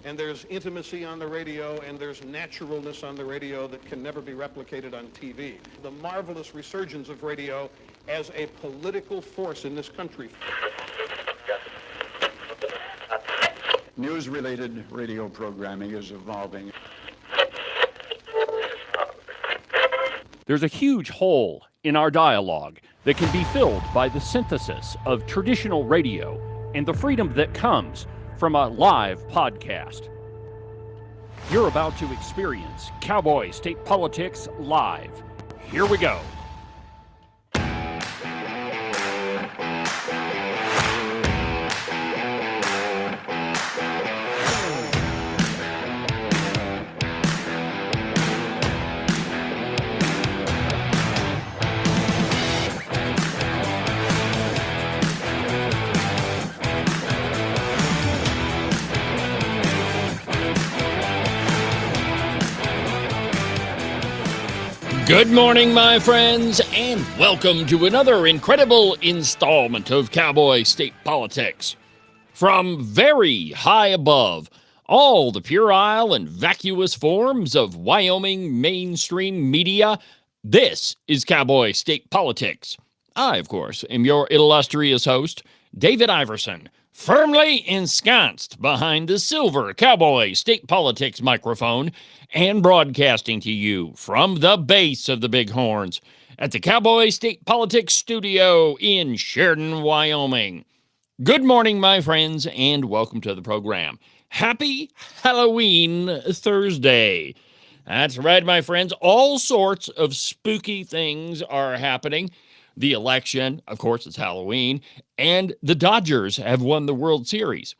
and there's intimacy on the radio, and there's naturalness on the radio that can never be replicated on TV. The marvelous resurgence of radio as a political force in this country. News-related radio programming is evolving. There's a huge hole in our dialogue that can be filled by the synthesis of traditional radio and the freedom that comes from a live podcast. You're about to experience Cowboy State Politics live. Here we go. Good morning, my friends, and welcome to another incredible installment of Cowboy State Politics. From very high above all the puerile and vacuous forms of Wyoming mainstream media, this is Cowboy State Politics. I, of course, am your illustrious host, David Iverson, firmly ensconced behind the silver Cowboy State Politics microphone and broadcasting to you from the base of the Bighorns at the Cowboy State Politics studio in Sheridan, Wyoming. Good morning, my friends, and welcome to the program. Happy Halloween Thursday. That's right, my friends. All sorts of spooky things are happening. The election, of course, it's Halloween, and the Dodgers have won the World Series.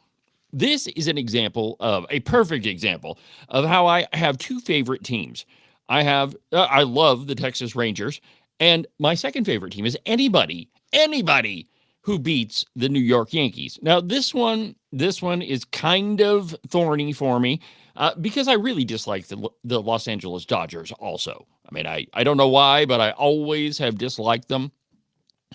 This is a perfect example of how I have two favorite teams. I love the Texas Rangers, and my second favorite team is anybody who beats the New York Yankees. Now, this one is kind of thorny for me because I really dislike the Los Angeles Dodgers also. I mean, I don't know why, but I always have disliked them.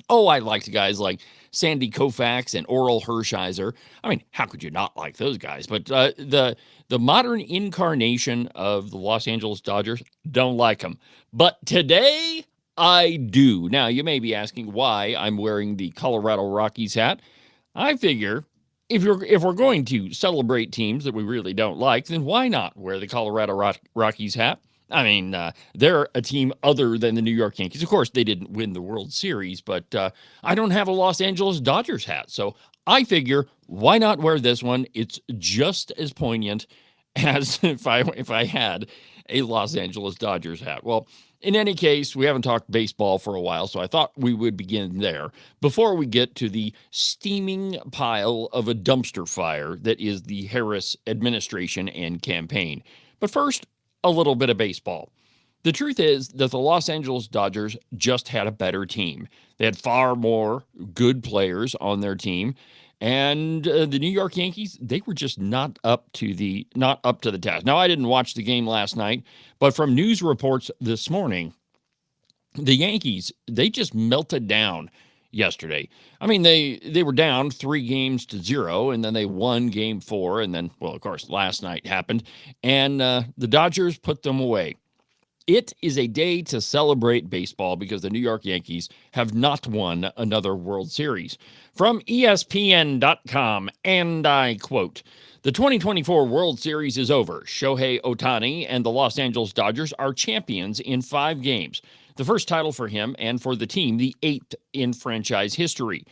Oh, I liked guys like Sandy Koufax and Oral Hershiser. I mean, how could you not like those guys? But the modern incarnation of the Los Angeles Dodgers, don't like them. But today, I do. Now, you may be asking why I'm wearing the Colorado Rockies hat. I figure if we're going to celebrate teams that we really don't like, then why not wear the Colorado Rockies hat? I mean, they're a team other than the New York Yankees. Of course, they didn't win the World Series, but I don't have a Los Angeles Dodgers hat. So I figure, why not wear this one? It's just as poignant as if I had a Los Angeles Dodgers hat. Well, in any case, we haven't talked baseball for a while, so I thought we would begin there before we get to the steaming pile of a dumpster fire that is the Harris administration and campaign. But first, a little bit of baseball. The truth is that the Los Angeles Dodgers just had a better team. They had far more good players on their team, and the New York Yankees, they were just not up to the task. Now, I didn't watch the game last night, but from news reports this morning, the Yankees, they just melted down yesterday. I mean, they were down 3-0, and then they won game 4, and then, well, of course, last night happened, and the Dodgers put them away. It is a day to celebrate baseball because the New York Yankees have not won another World Series. From ESPN.com, and I quote, "The 2024 World Series is over. Shohei Ohtani and the Los Angeles Dodgers are champions in 5 games. The first title for him and for the team, the 8th in franchise history.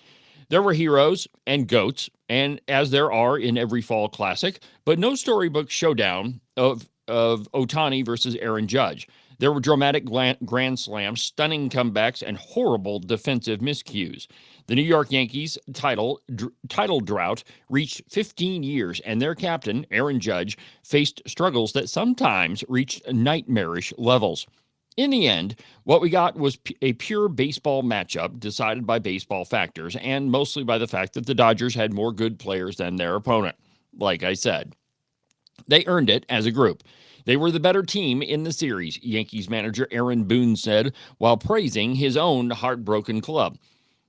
There were heroes and goats, and as there are in every fall classic, but no storybook showdown of Ohtani versus Aaron Judge. There were dramatic grand slams, stunning comebacks, and horrible defensive miscues. The New York Yankees title drought reached 15 years, and their captain, Aaron Judge, faced struggles that sometimes reached nightmarish levels. In the end, what we got was a pure baseball matchup decided by baseball factors and mostly by the fact that the Dodgers had more good players than their opponent. Like I said, they earned it as a group. They were the better team in the series, Yankees manager Aaron Boone said while praising his own heartbroken club.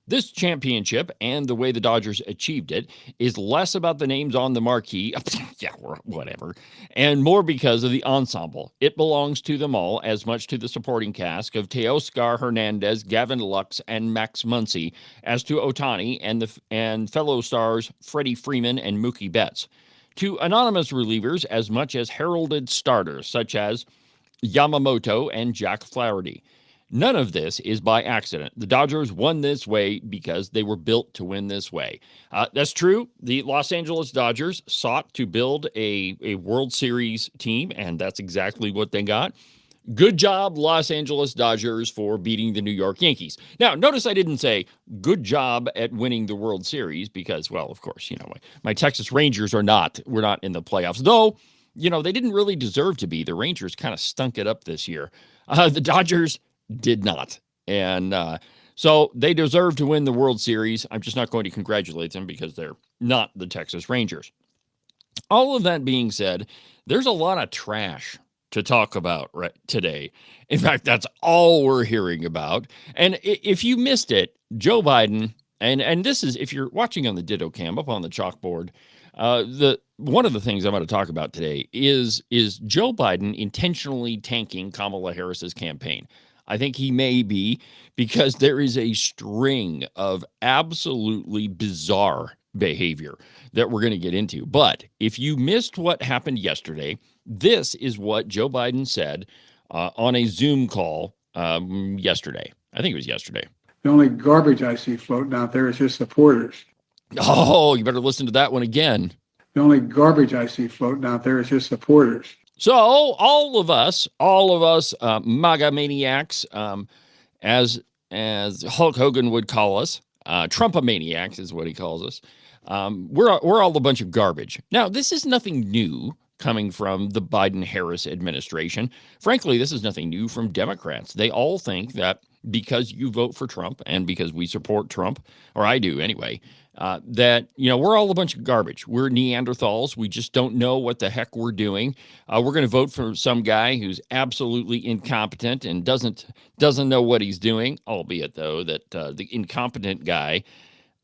This championship and the way the Dodgers achieved it is less about the names on the marquee, yeah, whatever, and more because of the ensemble. It belongs to them all as much to the supporting cast of Teoscar Hernandez, Gavin Lux, and Max Muncy as to Ohtani and fellow stars Freddie Freeman and Mookie Betts. To anonymous relievers as much as heralded starters such as Yamamoto and Jack Flaherty. None of this is by accident. The Dodgers won this way because they were built to win this way. That's true. The Los Angeles Dodgers sought to build a World Series team, and that's exactly what they got. Good job, Los Angeles Dodgers, for beating the New York Yankees. Now, notice I didn't say good job at winning the World Series because, well, of course, my Texas Rangers were not in the playoffs, though. They didn't really deserve to be. The Rangers kind of stunk it up this year. The Dodgers did not. And so they deserve to win the World Series. I'm just not going to congratulate them because they're not the Texas Rangers. All of that being said, there's a lot of trash to talk about right today. In fact, that's all we're hearing about. And if you missed it, Joe Biden, and this is, if you're watching on the Ditto Cam up on the chalkboard, one of the things I'm going to talk about today is Joe Biden intentionally tanking Kamala Harris's campaign. I think he may be, because there is a string of absolutely bizarre behavior that we're going to get into. But if you missed what happened yesterday, this is what Joe Biden said on a Zoom call yesterday. I think it was yesterday. The only garbage I see floating out there is his supporters. Oh, you better listen to that one again. The only garbage I see floating out there is his supporters. So all of us, MAGA maniacs, as Hulk Hogan would call us, Trumpomaniacs is what he calls us. We're all a bunch of garbage. Now, this is nothing new coming from the Biden-Harris administration. Frankly, this is nothing new from Democrats. They all think that because you vote for Trump and because we support Trump, or I do anyway, that, we're all a bunch of garbage. We're Neanderthals. We just don't know what the heck we're doing. We're going to vote for some guy who's absolutely incompetent and doesn't know what he's doing, albeit, though, that the incompetent guy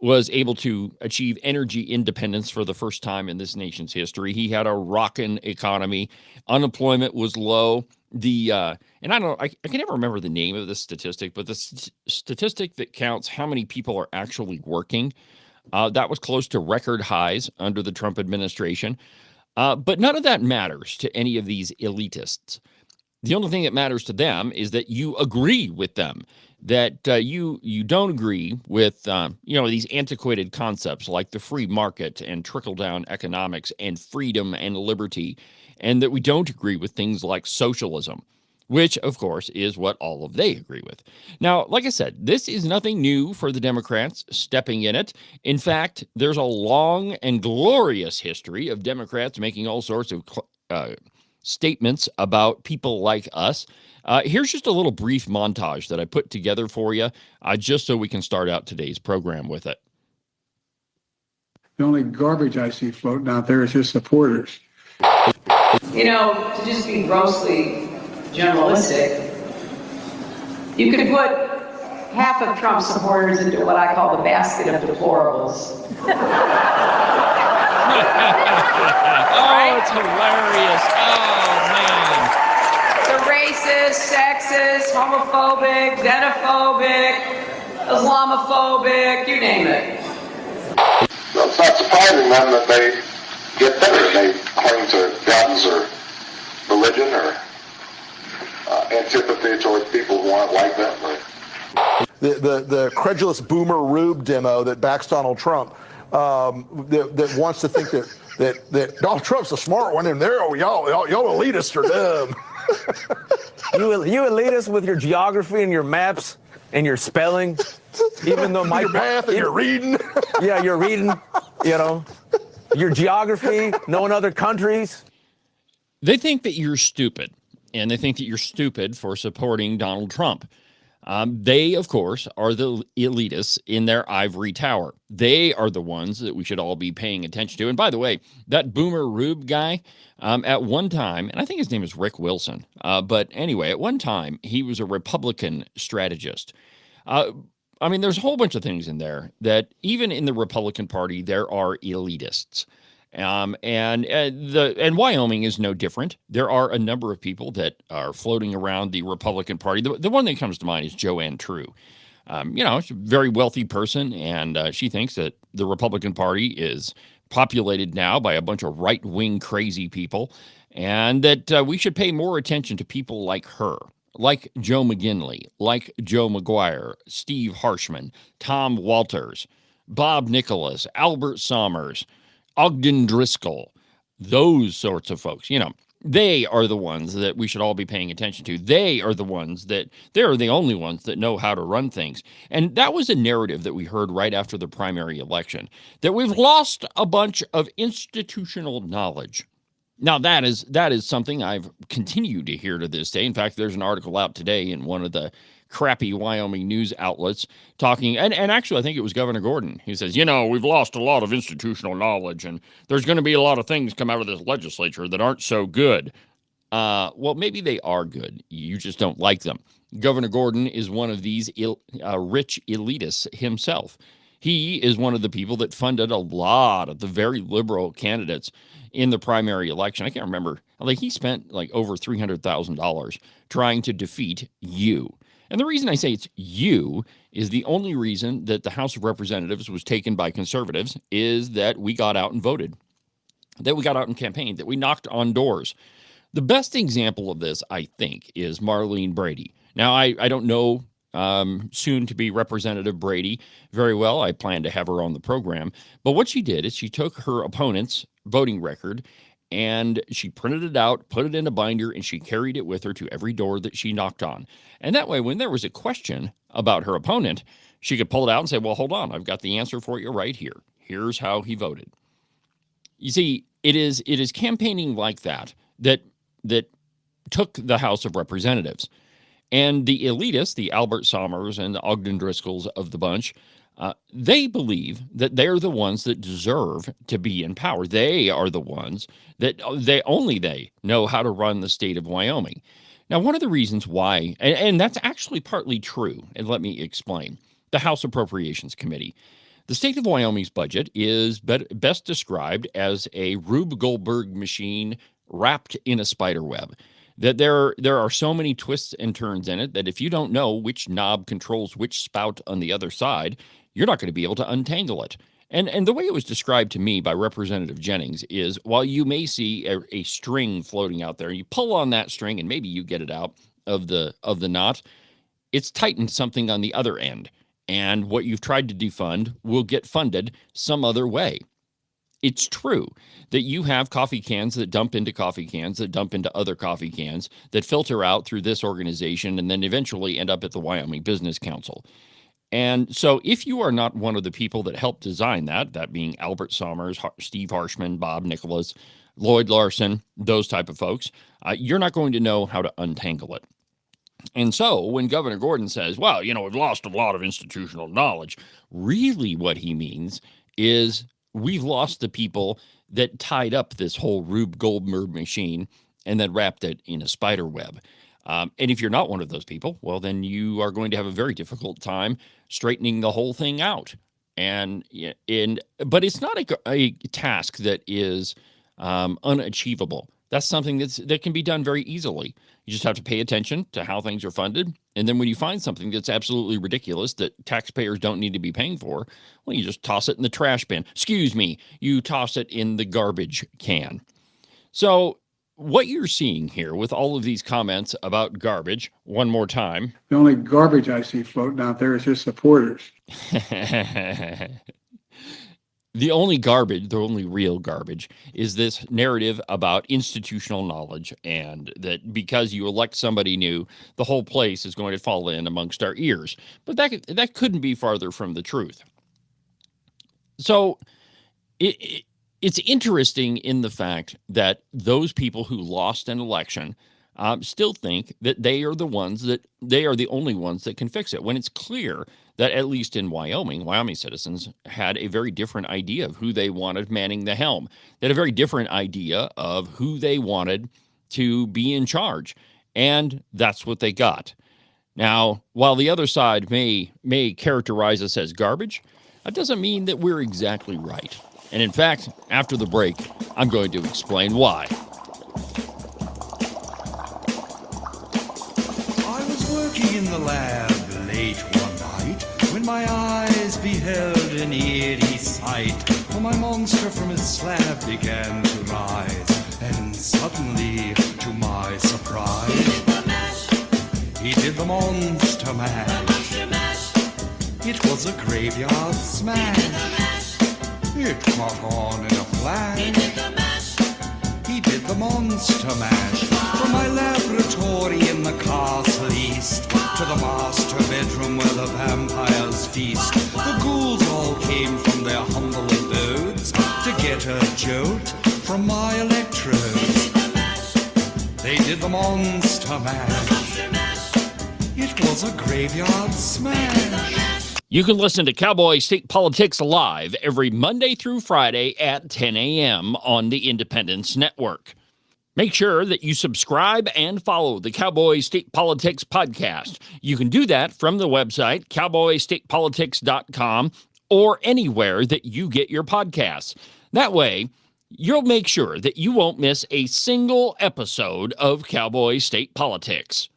was able to achieve energy independence for the first time in this nation's history. He had a rockin' economy. Unemployment was low. And I can never remember the name of this statistic, but the statistic that counts how many people are actually working, that was close to record highs under the Trump administration. But none of that matters to any of these elitists. The only thing that matters to them is that you agree with them, that you don't agree with these antiquated concepts like the free market and trickle-down economics and freedom and liberty, and that we don't agree with things like socialism, which, of course, is what all of they agree with. Now, like I said, this is nothing new for the Democrats stepping in it. In fact, there's a long and glorious history of Democrats making all sorts of statements about people like us. Here's just a little brief montage that I put together for you, just so we can start out today's program with it. The only garbage I see floating out there is his supporters. To just be grossly generalistic, you could put half of Trump's supporters into what I call the basket of deplorables. Oh, it's hilarious. Oh, man. The racist, sexist, homophobic, xenophobic, Islamophobic, you name it. Well, it's not surprising then that they get better. They cling to guns or religion or antipathy towards people who aren't like them. The credulous boomer Rube demo that backs Donald Trump, that wants to think that Donald Trump's the smart one, and y'all elitists are dumb. You elitists with your geography and your maps and your spelling, even though your math and your reading. Yeah, you're reading. Your geography, knowing other countries. They think that you're stupid, and they think that you're stupid for supporting Donald Trump. They, of course, are the elitists in their ivory tower. They are the ones that we should all be paying attention to. And by the way, that Boomer Rube guy, at one time, and I think his name is Rick Wilson, but anyway, at one time, he was a Republican strategist. I mean, there's a whole bunch of things in there that even in the Republican Party, there are elitists. And Wyoming is no different. There are a number of people that are floating around the Republican Party. The one that comes to mind is Joanne True. She's a very wealthy person, and she thinks that the Republican Party is populated now by a bunch of right-wing crazy people, and that we should pay more attention to people like her, like Joe McGinley, like Joe McGuire, Steve Harshman, Tom Walters, Bob Nicholas, Albert Sommers, Ogden Driscoll, those sorts of folks. They are the ones that we should all be paying attention to. They're the only ones that know how to run things. And that was a narrative that we heard right after the primary election, that we've lost a bunch of institutional knowledge. Now, that is something I've continued to hear to this day. In fact, there's an article out today in one of the crappy Wyoming news outlets talking, and actually I think it was Governor Gordon. He says, we've lost a lot of institutional knowledge, and there's going to be a lot of things come out of this legislature that aren't so good. Well, maybe they are good. You just don't like them. Governor Gordon is one of these rich elitists himself. He is one of the people that funded a lot of the very liberal candidates in the primary election. I can't remember. He spent over $300,000 trying to defeat you. And the reason I say it's you is the only reason that the House of Representatives was taken by conservatives is that we got out and voted, that we got out and campaigned, that we knocked on doors. The best example of this, I think, is Marlene Brady. Now, I don't know soon to be Representative Brady very well. I plan to have her on the program. But what she did is she took her opponent's voting record and she printed it out, put it in a binder, and she carried it with her to every door that she knocked on. And that way, when there was a question about her opponent, she could pull it out and say, well, hold on, I've got the answer for you right here. Here's how he voted. You see, it is campaigning like that took the House of Representatives. And the elitists, the Albert Sommers and the Ogden Driscolls of the bunch, they believe that they're the ones that deserve to be in power. They are the ones that they know how to run the state of Wyoming. Now, one of the reasons why, and that's actually partly true, and let me explain, the House Appropriations Committee. The state of Wyoming's budget is best described as a Rube Goldberg machine wrapped in a spider web. That there are so many twists and turns in it that if you don't know which knob controls which spout on the other side, you're not going to be able to untangle it. And the way it was described to me by Representative Jennings is, while you may see a string floating out there, you pull on that string and maybe you get it out of the knot, it's tightened something on the other end. And what you've tried to defund will get funded some other way. It's true that you have coffee cans that dump into coffee cans that dump into other coffee cans that filter out through this organization and then eventually end up at the Wyoming Business Council. And so if you are not one of the people that helped design that being Albert Sommers, Steve Harshman, Bob Nicholas, Lloyd Larson, those type of folks, you're not going to know how to untangle it. And so when Governor Gordon says, well, we've lost a lot of institutional knowledge, really what he means is we've lost the people that tied up this whole Rube Goldberg machine and then wrapped it in a spider web. And if you're not one of those people, well, then you are going to have a very difficult time straightening the whole thing out. But it's not a task that is unachievable. That's something that can be done very easily. You just have to pay attention to how things are funded. And then when you find something that's absolutely ridiculous that taxpayers don't need to be paying for, well, you just toss it in the trash bin. Excuse me, you toss it in the garbage can. So what you're seeing here with all of these comments about garbage, one more time. The only garbage I see floating out there is his supporters. The only real garbage is this narrative about institutional knowledge and that because you elect somebody new, the whole place is going to fall in amongst our ears. But that couldn't be farther from the truth. So it's interesting in the fact that those people who lost an election still think that they are the only ones that can fix it, when it's clear that at least in Wyoming citizens had a very different idea of who they wanted manning the helm. They had a very different idea of who they wanted to be in charge, and that's what they got. Now, while the other side may characterize us as garbage, that doesn't mean that we're exactly right. And in fact, after the break, I'm going to explain why. I was working in the lab late one night when my eyes beheld an eerie sight. For my monster from his slab began to rise, and suddenly, to my surprise, he did the monster mash. It was a graveyard smash. It caught on in a flash. He did the monster mash. From my laboratory in the castle east to the master bedroom where the vampires feast. The ghouls all came from their humble abodes to get a jolt from my electrodes. They did the monster mash. It was a graveyard smash. You can listen to Cowboy State Politics live every Monday through Friday at 10 a.m. on the Independence Network. Make sure that you subscribe and follow the Cowboy State Politics podcast. You can do that from the website, cowboystatepolitics.com, or anywhere that you get your podcasts. That way, you'll make sure that you won't miss a single episode of Cowboy State Politics.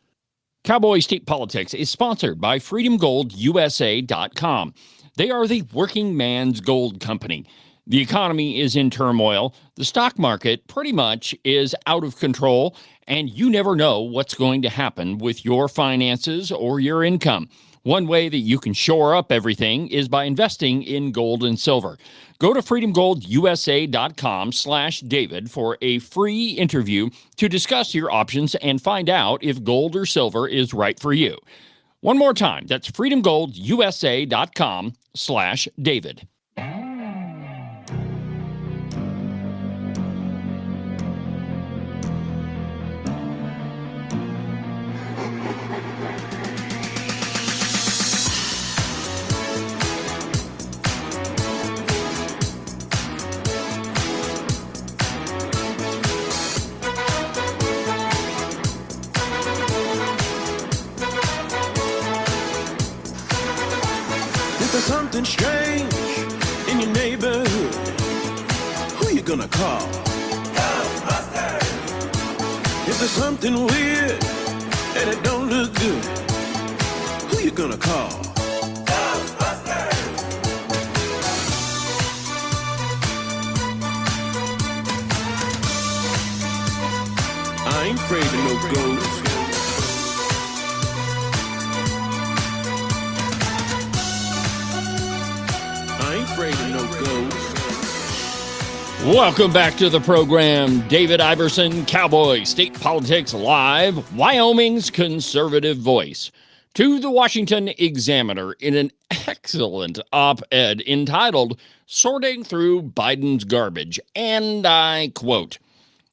Cowboy State Politics is sponsored by FreedomGoldUSA.com. They are the working man's gold company. The economy is in turmoil. The stock market pretty much is out of control, and you never know what's going to happen with your finances or your income. One way that you can shore up everything is by investing in gold and silver. Go to freedomgoldusa.com/David for a free interview to discuss your options and find out if gold or silver is right for you. One more time, that's freedomgoldusa.com/David. There's something strange in your neighborhood. Who you gonna call? Ghostbusters! If there's something weird and it don't look good, who you gonna call? Ghostbusters! I ain't afraid of no ghosts. Welcome back to the program. David Iverson, Cowboy State Politics Live, Wyoming's conservative voice. To the Washington Examiner in an excellent op-ed entitled Sorting Through Biden's Garbage. And I quote,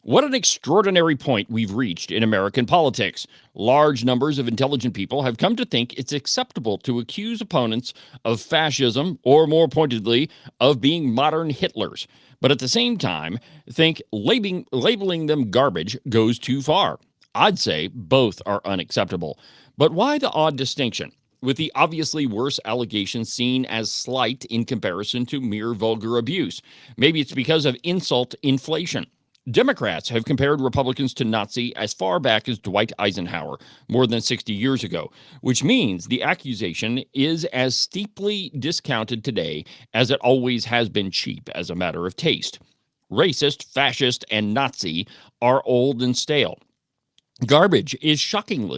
"What an extraordinary point we've reached in American politics. Large numbers of intelligent people have come to think it's acceptable to accuse opponents of fascism, or more pointedly, of being modern Hitlers. But at the same time, think labeling them garbage goes too far. I'd say both are unacceptable. But why the odd distinction, with the obviously worse allegations seen as slight in comparison to mere vulgar abuse? Maybe it's because of insult inflation. Democrats have compared Republicans to Nazi as far back as Dwight Eisenhower, more than 60 years ago, which means the accusation is as steeply discounted today as it always has been cheap as a matter of taste. Racist, fascist, and Nazi are old and stale. Garbage is shocking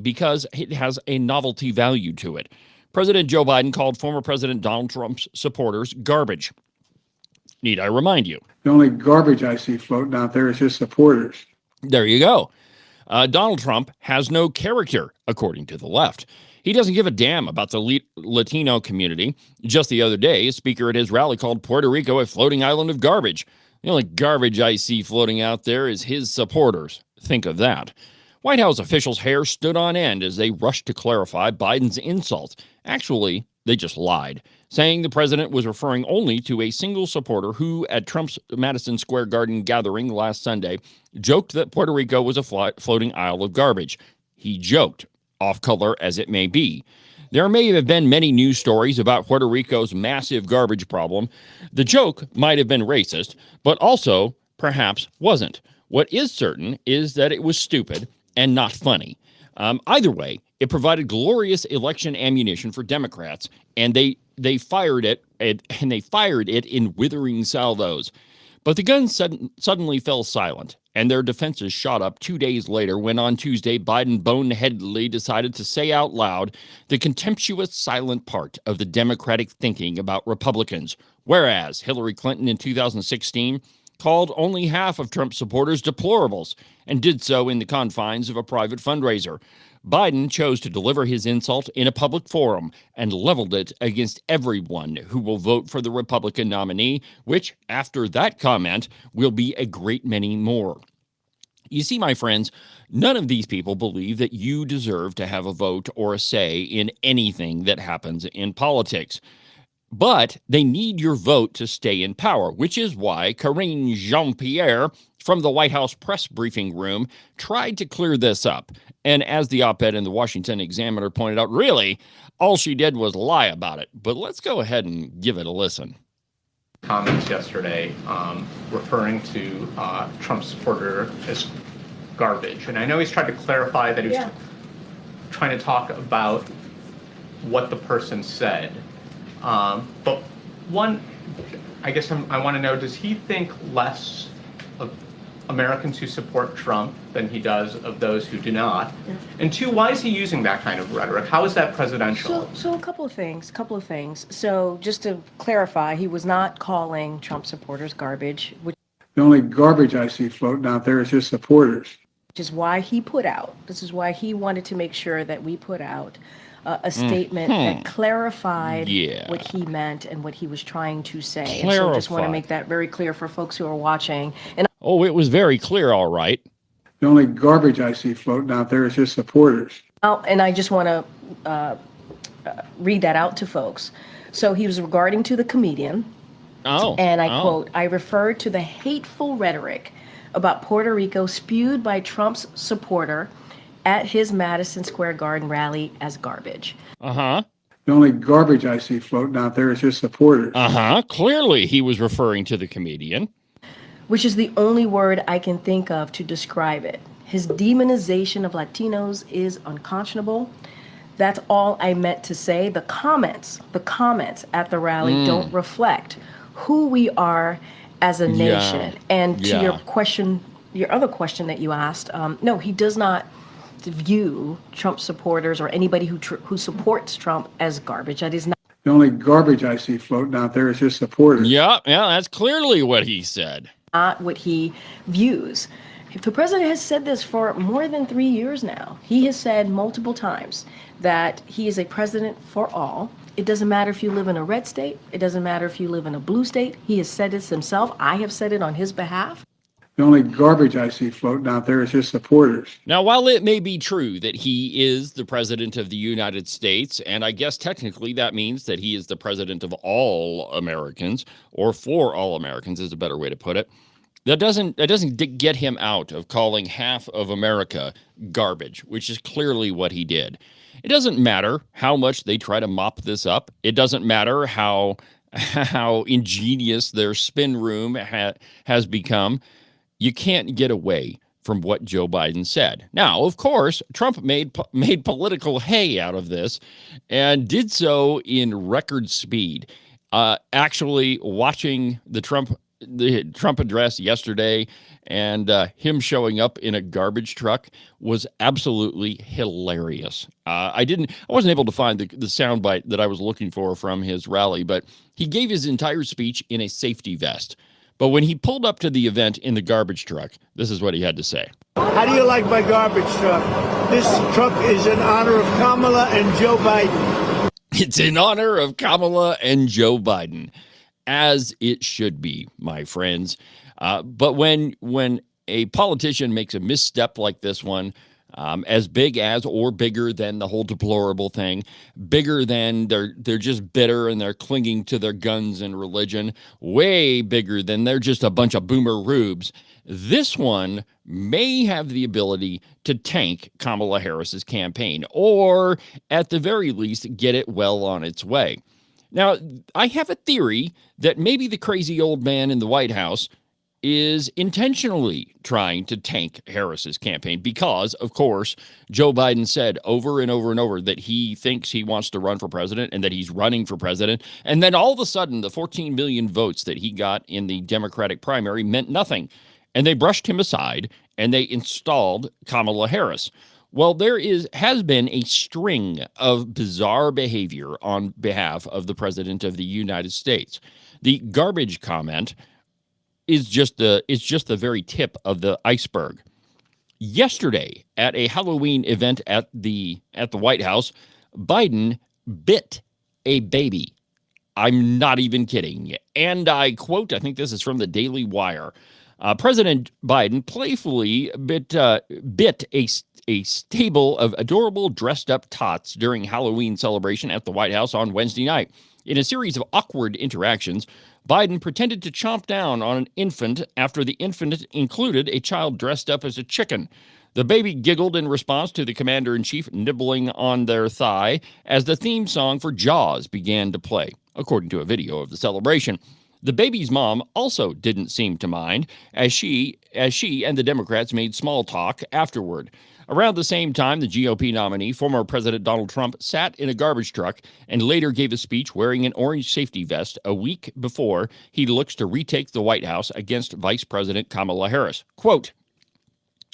because it has a novelty value to it. President Joe Biden called former President Donald Trump's supporters garbage. Need I remind you? The only garbage I see floating out there is his supporters. There you go. Donald Trump has no character, according to the left. He doesn't give a damn about the Latino community. Just the other day, a speaker at his rally called Puerto Rico a floating island of garbage. The only garbage I see floating out there is his supporters. Think of that. White House officials' hair stood on end as they rushed to clarify Biden's insult. Actually, they just lied, saying the president was referring only to a single supporter who, at Trump's Madison Square Garden gathering last Sunday, joked that Puerto Rico was a floating isle of garbage. He joked. off color as it may be. There may have been many news stories about Puerto Rico's massive garbage problem. The joke might have been racist, but also perhaps wasn't. What is certain is that it was stupid and not funny. Either way, it provided glorious election ammunition for Democrats, and they fired it, and they fired it in withering salvos. But the guns suddenly fell silent, and their defenses shot up 2 days later when on Tuesday Biden boneheadedly decided to say out loud the contemptuous silent part of the Democratic thinking about Republicans, whereas Hillary Clinton in 2016 called only half of Trump supporters deplorables and did so in the confines of a private fundraiser. Biden chose to deliver his insult in a public forum and leveled it against everyone who will vote for the Republican nominee, which, after that comment, will be a great many more. You see, my friends, none of these people believe that you deserve to have a vote or a say in anything that happens in politics. But they need your vote to stay in power, which is why Karine Jean-Pierre from the White House press briefing room tried to clear this up. And as the op-ed in the Washington Examiner pointed out, really, all she did was lie about it. But let's go ahead and give it a listen. Comments yesterday referring to Trump supporter as garbage. And I know he's tried to clarify that he was trying to talk about what the person said. But one, I guess I want to know, does he think less of Americans who support Trump than he does of those who do not? Yeah. And two, why is he using that kind of rhetoric? How is that presidential? So a couple of things. So just to clarify, he was not calling Trump supporters garbage, which The only garbage I see floating out there is his supporters. is why he put out, this is why he wanted to make sure that we put out a statement that clarified what he meant and what he was trying to say. And so I just want to make that very clear for folks who are watching. And it was very clear, all right. The only garbage I see floating out there is his supporters. and I just want to read that out to folks. So he was regarding to the comedian. And I quote, "I referred to the hateful rhetoric about Puerto Rico spewed by Trump's supporter at his Madison Square Garden rally as garbage." The only garbage I see floating out there is his supporters. Clearly he was referring to the comedian. Which is the only word I can think of to describe it. His demonization of Latinos is unconscionable. That's all I meant to say. The comments at the rally don't reflect who we are as a nation. And to your question, your other question that you asked, no, he does not view Trump supporters or anybody who supports Trump as garbage. That is not. The only garbage I see floating out there is his supporters. Yeah, that's clearly what he said. Not what he views. If the president has said this for more than 3 years now, he has said multiple times that he is a president for all. It doesn't matter if you live in a red state. It doesn't matter if you live in a blue state. He has said this himself. I have said it on his behalf. The only garbage I see floating out there is his supporters. Now, while it may be true that he is the president of the United States, and I guess technically that means that he is the president of all Americans, or for all Americans is a better way to put it, that doesn't get him out of calling half of America garbage, which is clearly what he did. It doesn't matter how much they try to mop this up. It doesn't matter how ingenious their spin room has become. You can't get away from what Joe Biden said. Now, of course, Trump made political hay out of this and did so in record speed. Actually, watching the Trump address yesterday and him showing up in a garbage truck was absolutely hilarious. I wasn't able to find the soundbite that I was looking for from his rally, but he gave his entire speech in a safety vest. But when he pulled up to the event in the garbage truck, this is what he had to say. How do you like my garbage truck? This truck is in honor of Kamala and Joe Biden. It's in honor of Kamala and Joe Biden, as it should be, my friends. But when a politician makes a misstep like this one, as big as or bigger than the whole deplorable thing, bigger than they're just bitter and they're clinging to their guns and religion, way bigger than they're just a bunch of boomer rubes. This one may have the ability to tank Kamala Harris's campaign, or at the very least, get it well on its way. Now, I have a theory that maybe the crazy old man in the White House is intentionally trying to tank Harris's campaign because, of course, Joe Biden said over and over and over that he thinks he wants to run for president and that he's running for president. And then all of a sudden, the 14 million votes that he got in the Democratic primary meant nothing. And they brushed him aside and they installed Kamala Harris. Well, has been a string of bizarre behavior on behalf of the president of the United States. The garbage comment is just the very tip of the iceberg. Yesterday, at a Halloween event at the White House, Biden bit a baby. I'm not even kidding. And I quote, I think this is from the Daily Wire. President Biden playfully bit a stable of adorable dressed-up tots during Halloween celebration at the White House on Wednesday night. In a series of awkward interactions, Biden pretended to chomp down on an infant after the infant included a child dressed up as a chicken. The baby giggled in response to the commander-in-chief nibbling on their thigh as the theme song for Jaws began to play, according to a video of the celebration. The baby's mom also didn't seem to mind, as she and the Democrats made small talk afterward. Around the same time, the GOP nominee, former President Donald Trump, sat in a garbage truck and later gave a speech wearing an orange safety vest a week before he looks to retake the White House against Vice President Kamala Harris. Quote,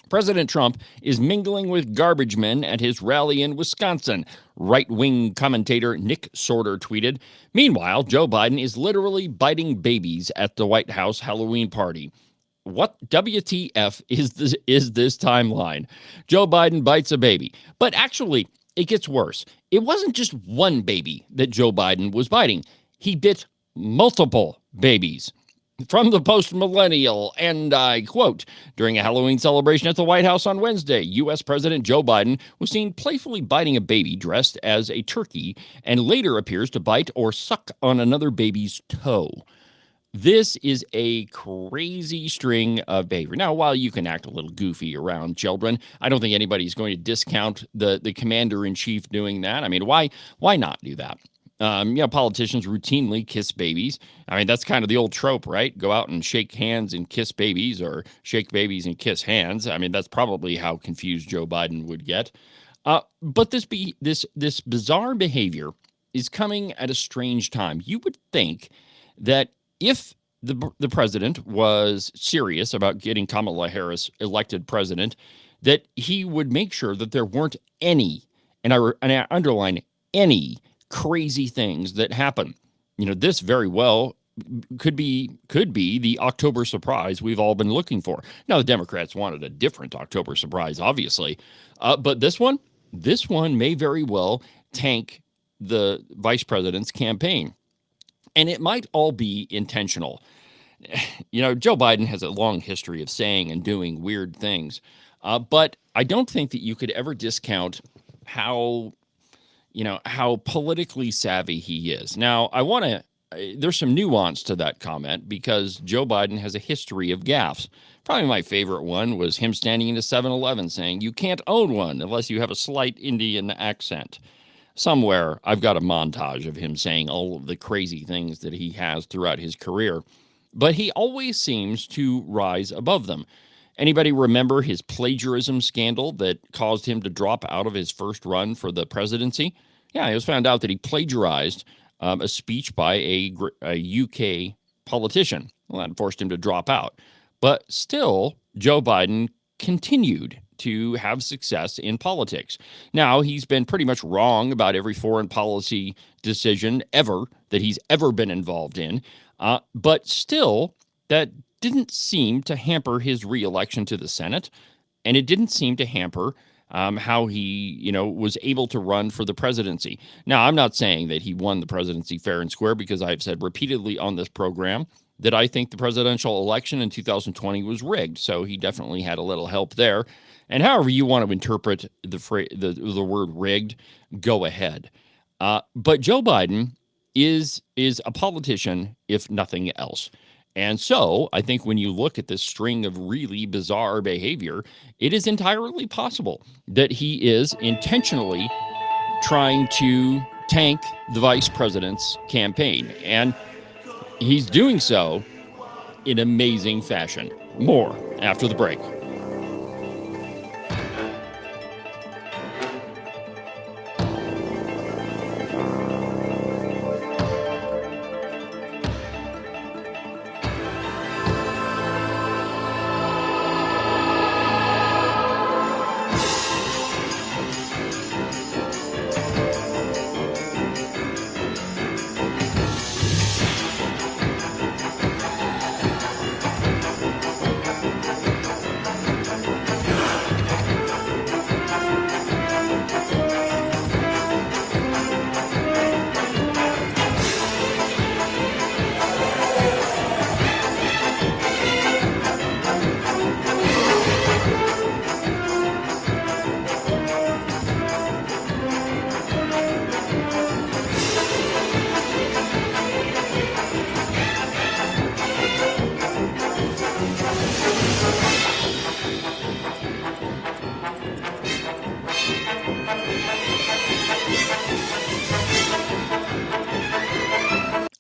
President Trump is mingling with garbage men at his rally in Wisconsin, right-wing commentator Nick Sorter tweeted. Meanwhile, Joe Biden is literally biting babies at the White House Halloween party. What WTF is this timeline? Joe Biden bites a baby. But actually, it gets worse. It wasn't just one baby that Joe Biden was biting. He bit multiple babies. From the post-millennial, and I quote, during a Halloween celebration at the White House on Wednesday, U.S. President Joe Biden was seen playfully biting a baby dressed as a turkey and later appears to bite or suck on another baby's toe. This is a crazy string of behavior. Now, while you can act a little goofy around children, I don't think anybody's going to discount the commander-in-chief doing that. I mean, why not do that? Politicians routinely kiss babies. I mean, that's kind of the old trope, right? Go out and shake hands and kiss babies, or shake babies and kiss hands. I mean, that's probably how confused Joe Biden would get. But this bizarre behavior is coming at a strange time. You would think that if the president was serious about getting Kamala Harris elected president, that he would make sure that there weren't any, and I underline any, crazy things that happen. This very well could be the October surprise we've all been looking for. Now, the Democrats wanted a different October surprise, obviously, but this one may very well tank the vice president's campaign, and it might all be intentional. Joe Biden has a long history of saying and doing weird things, but I don't think that you could ever discount how politically savvy he is. Now, there's some nuance to that comment because Joe Biden has a history of gaffes. Probably my favorite one was him standing in a 7-Eleven saying, you can't own one unless you have a slight Indian accent. Somewhere I've got a montage of him saying all of the crazy things that he has throughout his career, but he always seems to rise above them. Anybody remember his plagiarism scandal that caused him to drop out of his first run for the presidency? Yeah, it was found out that he plagiarized a speech by a UK politician. Well, that forced him to drop out. But still, Joe Biden continued to have success in politics. Now, he's been pretty much wrong about every foreign policy decision ever that he's ever been involved in. But still, that didn't seem to hamper his reelection to the Senate, and it didn't seem to hamper how he, was able to run for the presidency. Now, I'm not saying that he won the presidency fair and square because I've said repeatedly on this program that I think the presidential election in 2020 was rigged. So he definitely had a little help there. And however you want to interpret the word rigged, go ahead. But Joe Biden is a politician, if nothing else. And so I think when you look at this string of really bizarre behavior, it is entirely possible that he is intentionally trying to tank the vice president's campaign. And he's doing so in amazing fashion. More after the break.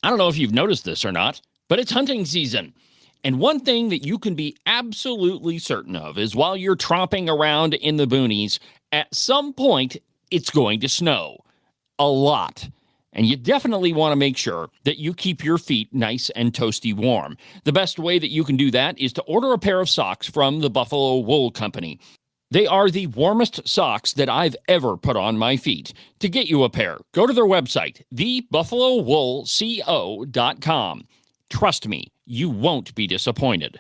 I don't know if you've noticed this or not, but it's hunting season. And one thing that you can be absolutely certain of is while you're tromping around in the boonies, at some point, it's going to snow. A lot. And you definitely want to make sure that you keep your feet nice and toasty warm. The best way that you can do that is to order a pair of socks from the Buffalo Wool Company. They are the warmest socks that I've ever put on my feet. To get you a pair, go to their website, thebuffalowoolco.com. Trust me, you won't be disappointed.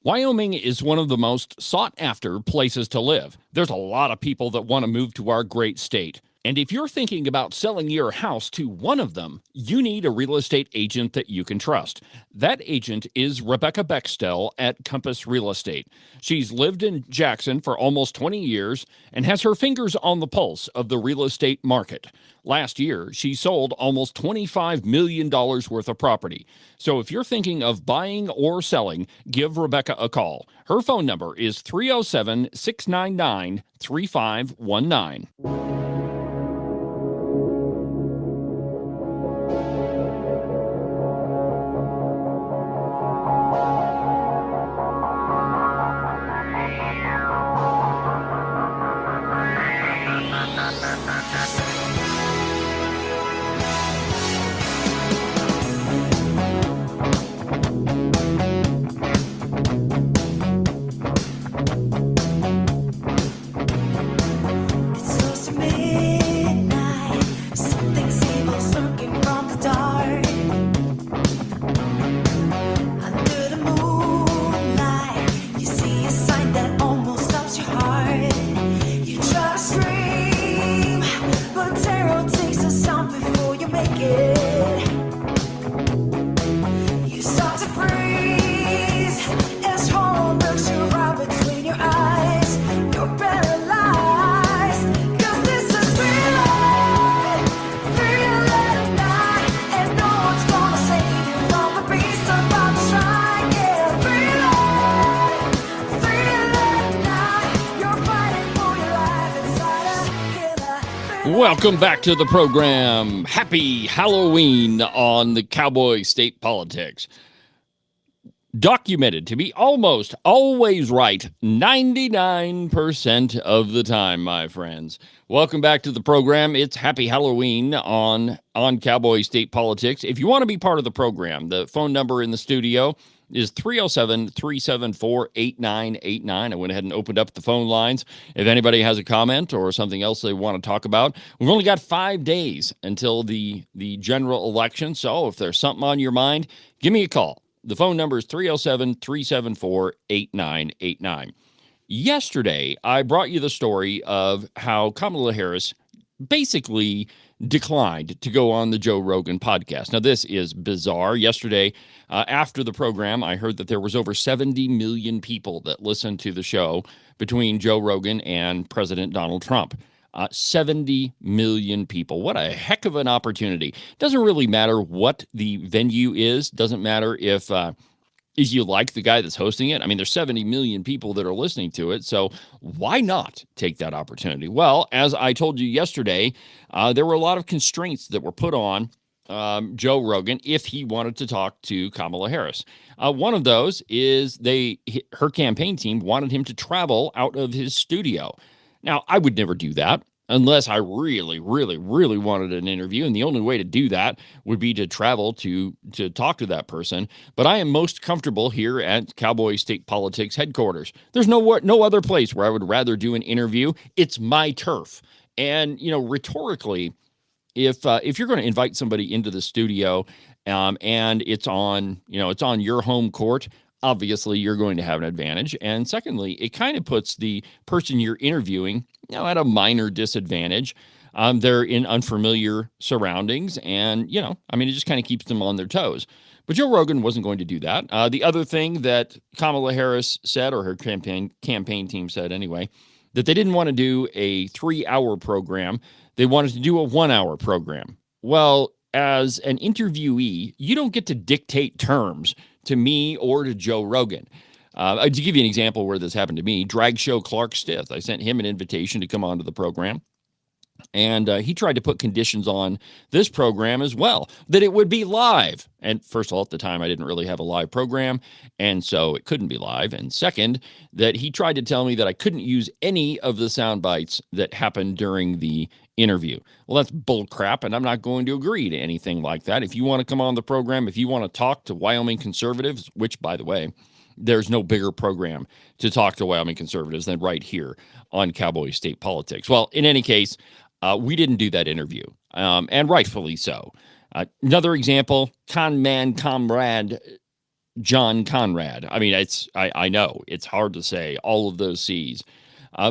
Wyoming is one of the most sought-after places to live. There's a lot of people that want to move to our great state. And if you're thinking about selling your house to one of them, you need a real estate agent that you can trust. That agent is Rebecca Bextel at Compass Real Estate. She's lived in Jackson for almost 20 years and has her fingers on the pulse of the real estate market. Last year, she sold almost $25 million worth of property. So if you're thinking of buying or selling, give Rebecca a call. Her phone number is 307-699-3519. Welcome back to the program. Happy Halloween on the Cowboy State Politics. Documented to be almost always right 99% of the time, my friends. Welcome back to the program. It's Happy Halloween on Cowboy State Politics. If you want to be part of the program, the phone number in the studio is 307-374-8989. I went ahead and opened up the phone lines. If anybody has a comment or something else they want to talk about, we've only got 5 days until the general election. So if there's something on your mind, give me a call. The phone number is 307-374-8989. Yesterday, I brought you the story of how Kamala Harris basically declined to go on the Joe Rogan podcast. Now, this is bizarre. Yesterday, after the program, I heard that there was over 70 million people that listened to the show between Joe Rogan and President Donald Trump. 70 million people. What a heck of an opportunity. Doesn't really matter what the venue is. Doesn't matter if you like the guy that's hosting it. I mean, there's 70 million people that are listening to it. So why not take that opportunity? Well, as I told you yesterday, there were a lot of constraints that were put on Joe Rogan if he wanted to talk to Kamala Harris. One of those is her campaign team wanted him to travel out of his studio. Now, I would never do that unless I really, really, really wanted an interview. And the only way to do that would be to travel to talk to that person. But I am most comfortable here at Cowboy State Politics headquarters. There's no other place where I would rather do an interview. It's my turf. And, rhetorically, if you're going to invite somebody into the studio and it's on your home court, obviously you're going to have an advantage. And secondly, it kind of puts the person you're interviewing, at a minor disadvantage. They're in unfamiliar surroundings and, it just kind of keeps them on their toes. But Joe Rogan wasn't going to do that. The other thing that Kamala Harris said, or her campaign team said anyway, that they didn't want to do a 3-hour program. They wanted to do a 1-hour program. Well, as an interviewee, you don't get to dictate terms to me or to Joe Rogan. To give you an example where this happened to me, drag show Clark Stith, I sent him an invitation to come onto the program. And he tried to put conditions on this program as well, that it would be live. And first of all, at the time, I didn't really have a live program, and so it couldn't be live. And second, that he tried to tell me that I couldn't use any of the sound bites that happened during the interview. Well, that's bull crap, and I'm not going to agree to anything like that. If you want to come on the program, if you want to talk to Wyoming conservatives, which, by the way, there's no bigger program to talk to Wyoming conservatives than right here on Cowboy State Politics. Well, in any case, we didn't do that interview, and rightfully so. Another example, comrade John Conrad. I mean, I know it's hard to say all of those C's,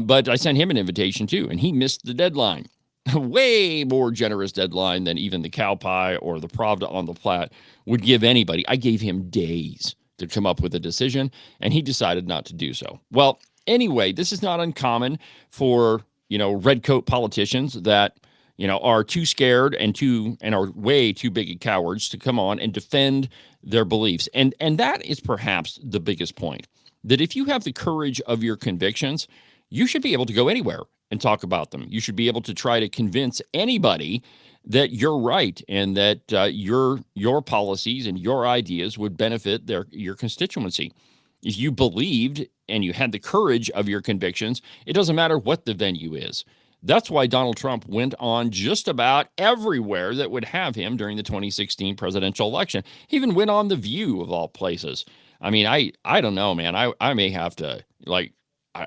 but I sent him an invitation too, and he missed the deadline. Way more generous deadline than even the Cow Pie or the Pravda on the Platte would give anybody. I gave him days to come up with a decision, and he decided not to do so. Well, anyway, this is not uncommon for redcoat politicians that are too scared and are way too big of cowards to come on and defend their beliefs. And that is perhaps the biggest point, that if you have the courage of your convictions, you should be able to go anywhere and talk about them. You should be able to try to convince anybody that you're right and that your policies and your ideas would benefit your constituency. If you believed and you had the courage of your convictions, it doesn't matter what the venue is. That's why Donald Trump went on just about everywhere that would have him during the 2016 presidential election. He even went on The View, of all places. I mean, I don't know, man. I may have to, I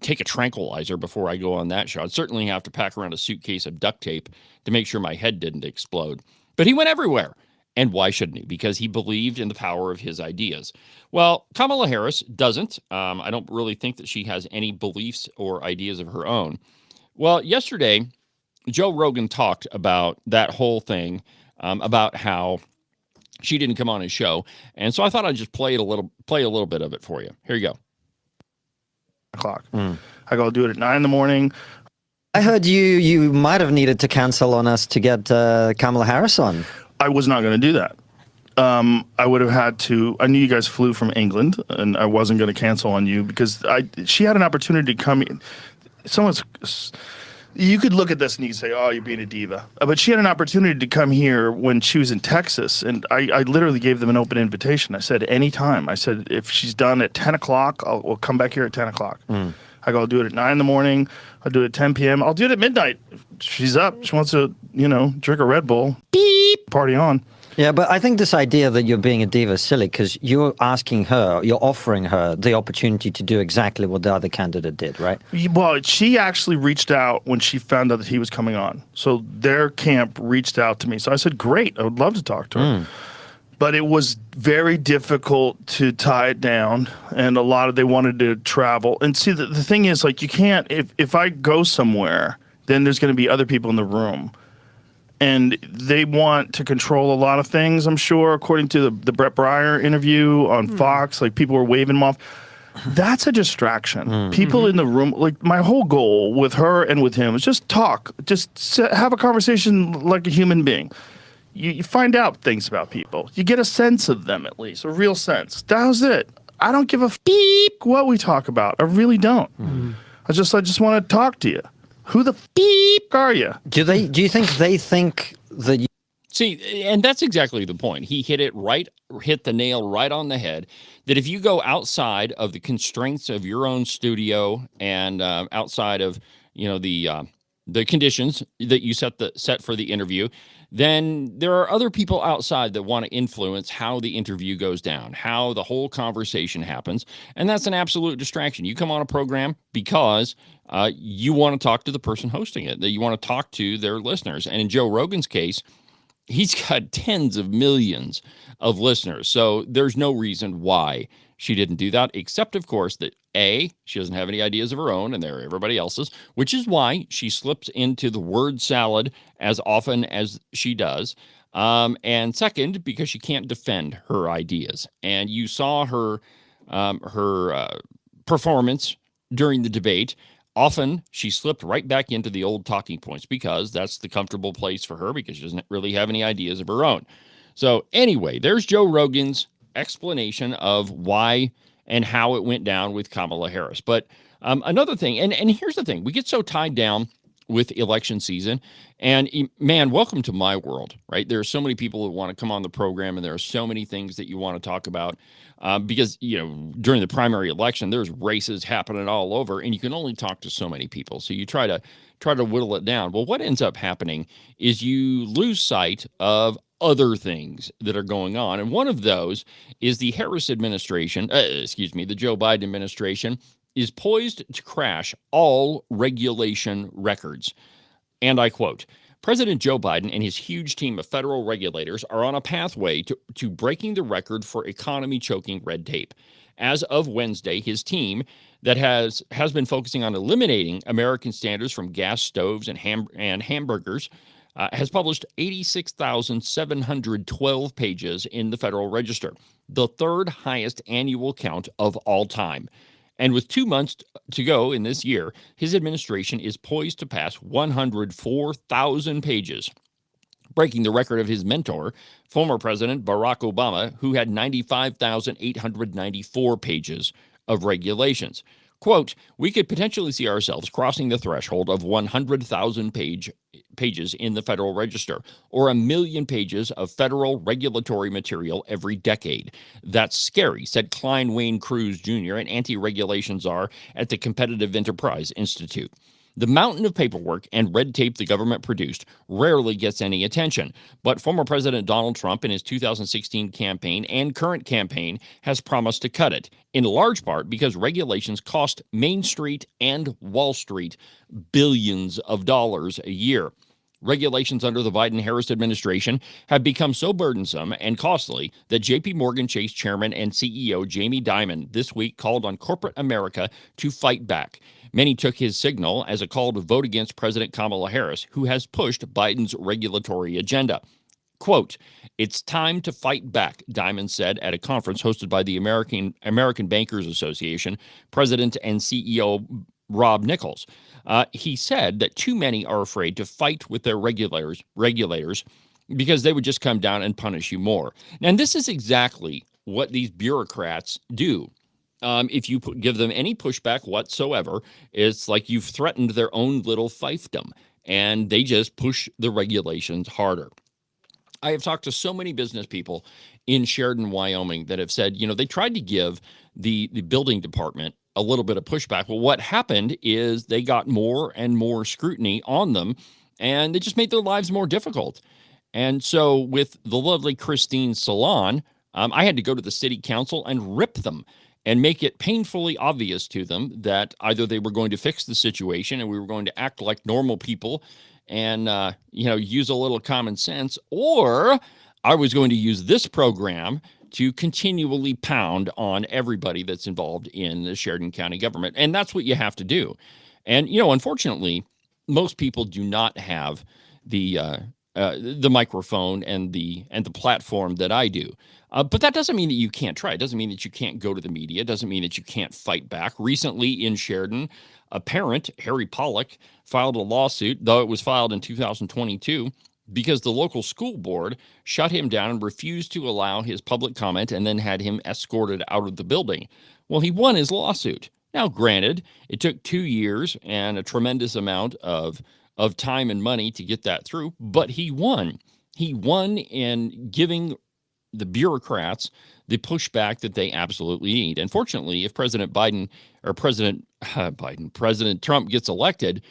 take a tranquilizer before I go on that show. I'd certainly have to pack around a suitcase of duct tape to make sure my head didn't explode. But he went everywhere. And why shouldn't he? Because he believed in the power of his ideas. Well, Kamala Harris doesn't. I don't really think that she has any beliefs or ideas of her own. Well, yesterday, Joe Rogan talked about that whole thing, about how she didn't come on his show. And so I thought I'd just play a little bit of it for you. Here you go. O'clock. I go do it at 9 in the morning. I heard you might have needed to cancel on us to get Kamala Harris on. I was not going to do that. I would have had to. I knew you guys flew from England, and I wasn't going to cancel on you because she had an opportunity to come in. You could look at this and you say, "Oh, you're being a diva," but she had an opportunity to come here when she was in Texas, and I literally gave them an open invitation. I said, "Anytime." I said, "If she's done at 10 o'clock, we'll come back here at 10 o'clock." I go, I'll do it at 9 in the morning. I'll do it at 10 p.m. I'll do it at midnight. She's up. She wants to, drink a Red Bull. Beep. Party on. Yeah, but I think this idea that you're being a diva is silly because you're offering her the opportunity to do exactly what the other candidate did, right? Well, she actually reached out when she found out that he was coming on. So their camp reached out to me. So I said, great, I would love to talk to her. But it was very difficult to tie it down, and they wanted to travel. And see, the thing is, you can't, if I go somewhere then there's going to be other people in the room. And they want to control a lot of things, I'm sure, according to the Brett Breyer interview on Fox. Like, people were waving them off. That's a distraction. People in the room, like, my whole goal with her and with him is just talk. Just have a conversation like a human being. You find out things about people. You get a sense of them, at least, a real sense. That was it. I don't give a beep what we talk about. I really don't. I just want to talk to you. Who the beep are you? Do you think they think that you... See, and that's exactly the point. He hit the nail right on the head, that if you go outside of the constraints of your own studio and outside of, the conditions that you set for the interview, then there are other people outside that want to influence how the interview goes down, how the whole conversation happens. And that's an absolute distraction. You come on a program because you want to talk to the person hosting it, that you want to talk to their listeners. And in Joe Rogan's case, he's got tens of millions of listeners. So there's no reason why she didn't do that, except, of course, that A, she doesn't have any ideas of her own, and they're everybody else's, which is why she slips into the word salad as often as she does. And second, because she can't defend her ideas. And you saw her performance during the debate. Often she slipped right back into the old talking points because that's the comfortable place for her, because she doesn't really have any ideas of her own. So anyway, there's Joe Rogan's explanation of why and how it went down with Kamala Harris. But another thing, and here's the thing, we get so tied down with election season, and man, welcome to my world, right? There are so many people that want to come on the program, and there are so many things that you want to talk about because, during the primary election, there's races happening all over, and you can only talk to so many people. So you try to whittle it down. Well, what ends up happening is you lose sight of other things that are going on. And one of those is the Harris administration, the Joe Biden administration is poised to crash all regulation records. And I quote, President Joe Biden and his huge team of federal regulators are on a pathway to breaking the record for economy-choking red tape. As of Wednesday, his team that has been focusing on eliminating American standards from gas stoves and hamburgers has published 86,712 pages in the Federal Register, the third highest annual count of all time. And with 2 months to go in this year, his administration is poised to pass 104,000 pages, breaking the record of his mentor, former President Barack Obama, who had 95,894 pages of regulations. Quote, we could potentially see ourselves crossing the threshold of 100,000 pages in the Federal Register, or 1 million pages of federal regulatory material every decade. That's scary, said Klein Wayne Cruz Jr., an anti-regulation czar at the Competitive Enterprise Institute. The mountain of paperwork and red tape the government produced rarely gets any attention, but former President Donald Trump in his 2016 campaign and current campaign has promised to cut it, in large part because regulations cost Main Street and Wall Street billions of dollars a year. Regulations under the Biden-Harris administration have become so burdensome and costly that J.P. Morgan Chase chairman and CEO Jamie Dimon this week called on corporate America to fight back. Many took his signal as a call to vote against President Kamala Harris, who has pushed Biden's regulatory agenda. Quote, it's time to fight back, Dimon said at a conference hosted by the American Bankers Association, President and CEO Rob Nichols. He said that too many are afraid to fight with their regulators because they would just come down and punish you more. And this is exactly what these bureaucrats do. If you give them any pushback whatsoever, it's like you've threatened their own little fiefdom, and they just push the regulations harder. I have talked to so many business people in Sheridan, Wyoming, that have said, they tried to give the building department a little bit of pushback. Well, what happened is they got more and more scrutiny on them, and it just made their lives more difficult. And so with the lovely Christine Salon, I had to go to the city council and rip them and make it painfully obvious to them that either they were going to fix the situation and we were going to act like normal people and, use a little common sense, or I was going to use this program to continually pound on everybody that's involved in the Sheridan County government. And that's what you have to do. And, unfortunately, most people do not have the microphone and the platform that I do. But that doesn't mean that you can't try. It doesn't mean that you can't go to the media. It doesn't mean that you can't fight back. Recently in Sheridan, a parent, Harry Pollock, filed a lawsuit, though it was filed in 2022, because the local school board shut him down and refused to allow his public comment and then had him escorted out of the building. Well, he won his lawsuit. Now, granted, it took 2 years and a tremendous amount of time and money to get that through, but he won. He won in giving the bureaucrats the pushback that they absolutely need. And fortunately, if President Trump gets elected,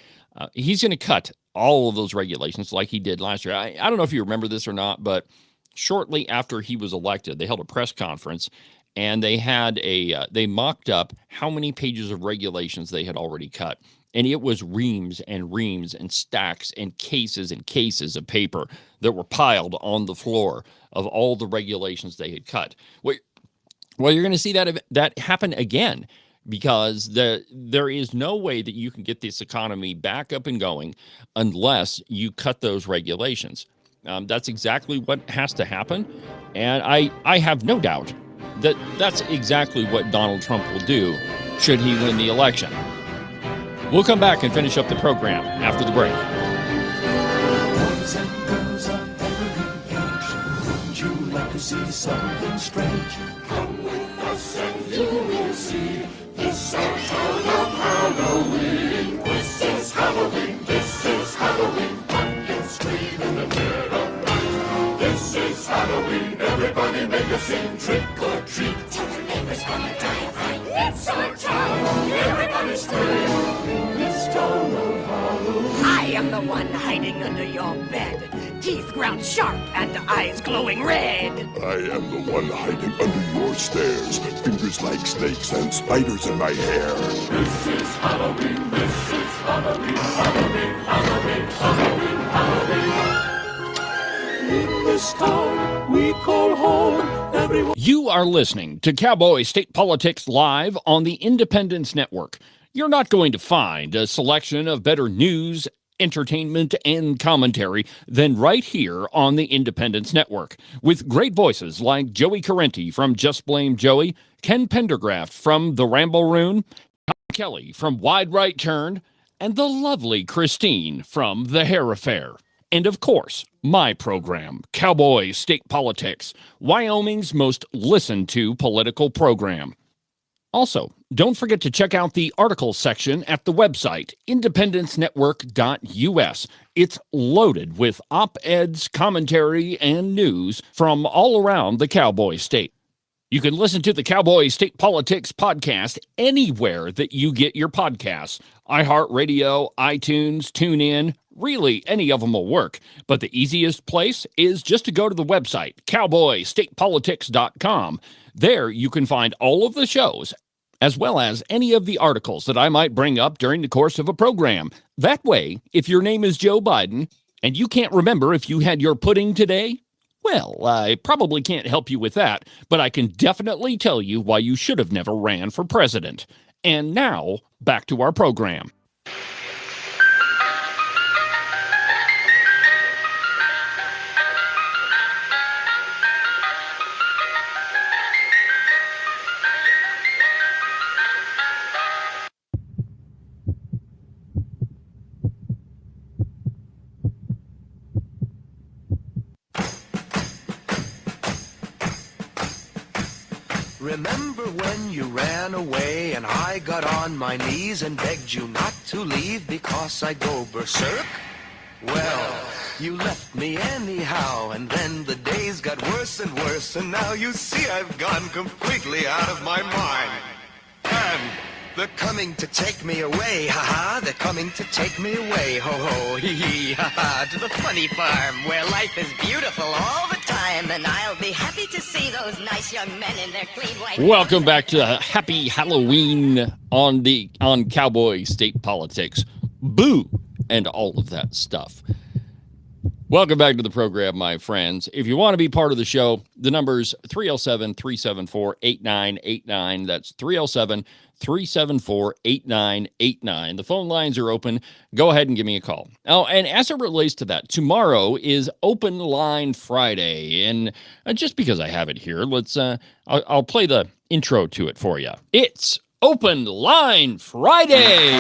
he's going to cut all of those regulations like he did last year. I don't know if you remember this or not, but shortly after he was elected, they held a press conference and they had they mocked up how many pages of regulations they had already cut. And it was reams and stacks and cases of paper that were piled on the floor of all the regulations they had cut. Well, you're going to see that happen again, because there is no way that you can get this economy back up and going unless you cut those regulations. That's exactly what has to happen. And I have no doubt that that's exactly what Donald Trump will do should he win the election. We'll come back and finish up the program after the break. Boys and girls of every age, would you like to see something strange? Come with us and you will see. It's our town of Halloween. This is Halloween. This is Halloween. Pumpkins scream in the dead of night. This is Halloween. Everybody make a scene. Trick or treat. Tell the neighbors gonna die of fright. It's our town. Everybody scream. I am the one hiding under your bed, teeth ground sharp and eyes glowing red. I am the one hiding under your stairs, fingers like snakes and spiders in my hair. This is Halloween, this is Halloween, Halloween, Halloween, Halloween, Halloween. In this town we call home everyone. You are listening to Cowboy State Politics Live on the Independence Network. You're not going to find a selection of better news, entertainment, and commentary than right here on the Independence Network, with great voices like Joey Carenti from Just Blame Joey, Ken Pendergraft from The Ramble-Roon, Tom Kelly from Wide Right Turn, and the lovely Christine from The Hair Affair. And of course, my program, Cowboy State Politics, Wyoming's most listened to political program. Also, don't forget to check out the article section at the website, independencenetwork.us. It's loaded with op-eds, commentary, and news from all around the Cowboy State. You can listen to the Cowboy State Politics podcast anywhere that you get your podcasts. iHeartRadio, iTunes, TuneIn, really any of them will work. But the easiest place is just to go to the website, cowboystatepolitics.com. There you can find all of the shows, as well as any of the articles that I might bring up during the course of a program. That way, if your name is Joe Biden and you can't remember if you had your pudding today, well, I probably can't help you with that, but I can definitely tell you why you should have never ran for president. And now, back to our program. Remember when you ran away and I got on my knees and begged you not to leave because I'd go berserk? Well, you left me anyhow, and then the days got worse and worse, and now you see I've gone completely out of my mind. And they're coming to take me away, ha-ha, they're coming to take me away, ho-ho, hee-hee, ha-ha, to the funny farm where life is beautiful all the time, and I'll be happy to see those nice young men in their clean white... Welcome back to Happy Halloween on Cowboy State Politics. Boo! And all of that stuff. Welcome back to the program, my friends. If you want to be part of the show, The number's 307-374-8989. That's 307-374-8989. The phone lines are open. Go ahead and give me a call. Oh, and as it relates to that, tomorrow is Open Line Friday. And just because I have it here, I'll play the intro to it for you. It's Open Line Friday.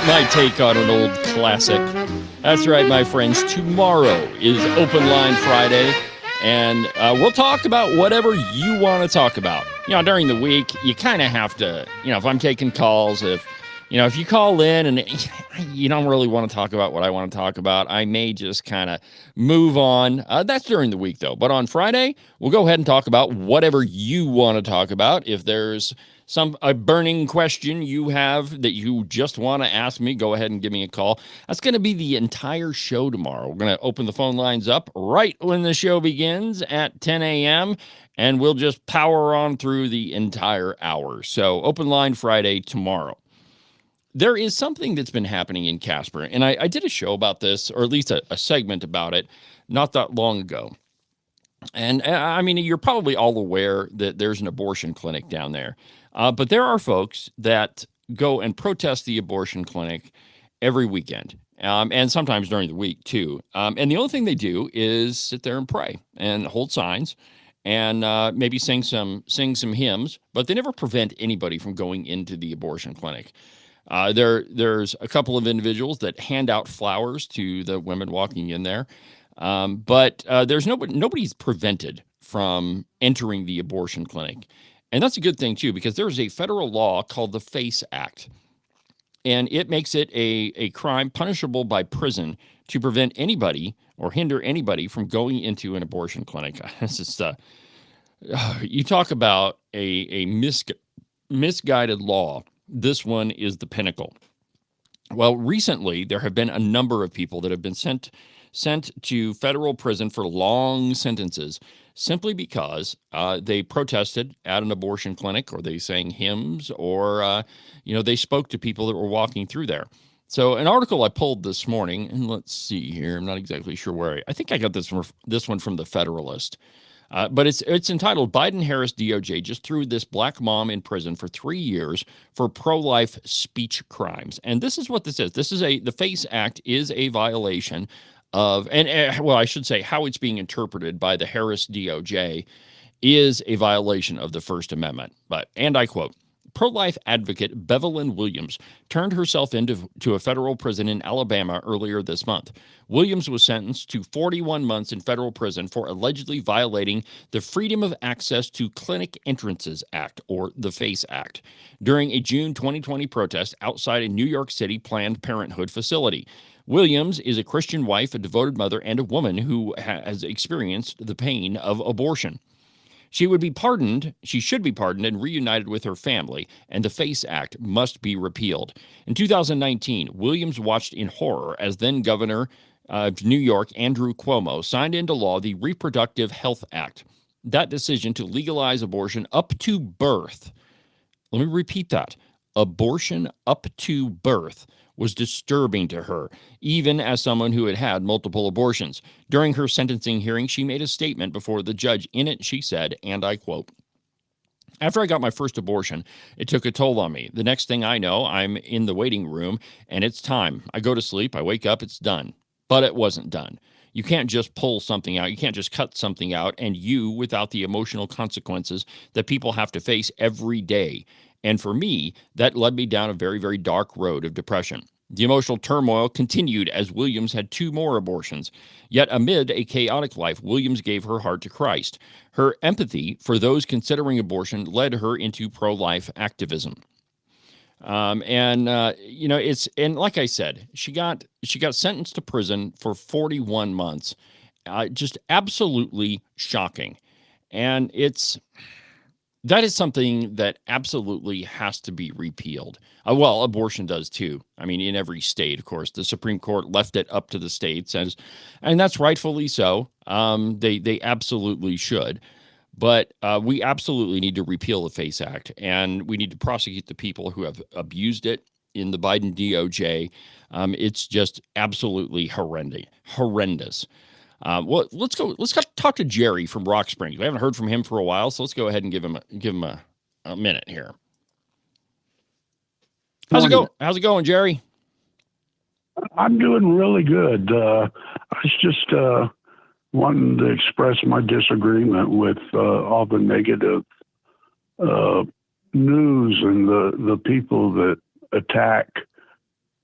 My take on an old classic. That's right, my friends. Tomorrow is Open Line Friday, and we'll talk about whatever you want to talk about. During the week, you kind of have to, if I'm taking calls, if you call in and you don't really want to talk about what I want to talk about, I may just kind of move on. That's during the week, though. But on Friday, we'll go ahead and talk about whatever you want to talk about. If there's a burning question you have that you just want to ask me, go ahead and give me a call. That's going to be the entire show tomorrow. We're going to open the phone lines up right when the show begins at 10 a.m., and we'll just power on through the entire hour. So Open Line Friday tomorrow. There is something that's been happening in Casper, and I did a show about this, or at least a segment about it, not that long ago. And I mean, you're probably all aware that there's an abortion clinic down there. But there are folks that go and protest the abortion clinic every weekend, and sometimes during the week, too. And the only thing they do is sit there and pray and hold signs and maybe sing some hymns, but they never prevent anybody from going into the abortion clinic. There's a couple of individuals that hand out flowers to the women walking in there, but there's nobody's prevented from entering the abortion clinic. And that's a good thing, too, because there's a federal law called the FACE Act, and it makes it a crime punishable by prison to prevent anybody or hinder anybody from going into an abortion clinic. It's just, you talk about a misguided law. This one is the pinnacle. Well, recently, there have been a number of people that have been sent to federal prison for long sentences simply because they protested at an abortion clinic, or they sang hymns, or they spoke to people that were walking through there. So an article I pulled this morning, and let's see here, I'm not exactly sure where. I think I got this one from the Federalist. But it's entitled Biden-Harris DOJ just threw this black mom in prison for 3 years for pro-life speech crimes. And this is what this is. The FACE Act is a violation of, I should say how it's being interpreted by the Harris DOJ is a violation of the First Amendment. And I quote, pro-life advocate Bevelyn Williams turned herself into a federal prison in Alabama earlier this month. Williams was sentenced to 41 months in federal prison for allegedly violating the Freedom of Access to Clinic Entrances Act, or the FACE Act, during a June 2020 protest outside a New York City Planned Parenthood facility. Williams is a Christian wife, a devoted mother, and a woman who has experienced the pain of abortion. She should be pardoned and reunited with her family, and the FACE Act must be repealed. In 2019, Williams watched in horror as then Governor of New York, Andrew Cuomo, signed into law the Reproductive Health Act. That decision to legalize abortion up to birth, let me repeat that, abortion up to birth, was disturbing to her, even as someone who had had multiple abortions. During her sentencing hearing, she made a statement before the judge. In it, she said, and I quote, "After I got my first abortion, it took a toll on me. The next thing I know, I'm in the waiting room, and it's time. I go to sleep, I wake up, it's done. But it wasn't done. You can't just pull something out. You can't just cut something out, and without the emotional consequences that people have to face every day. And for me, that led me down a very, very dark road of depression. The emotional turmoil continued as Williams had 2 more abortions. Yet amid a chaotic life, Williams gave her heart to Christ. Her empathy for those considering abortion led her into pro-life activism." And like I said, she got sentenced to prison for 41 months. Just absolutely shocking. And that is something that absolutely has to be repealed. Well, abortion does too. I mean, in every state, of course. The Supreme Court left it up to the states, and that's rightfully so. They absolutely should. But we absolutely need to repeal the FACE Act, and we need to prosecute the people who have abused it in the Biden DOJ. It's just absolutely horrendous. Well, let's talk to Jerry from Rock Springs. We haven't heard from him for a while, so let's go ahead and give him a minute here. How's it going, Jerry? I'm doing really good. I was just wanting to express my disagreement with all the negative news and the people that attack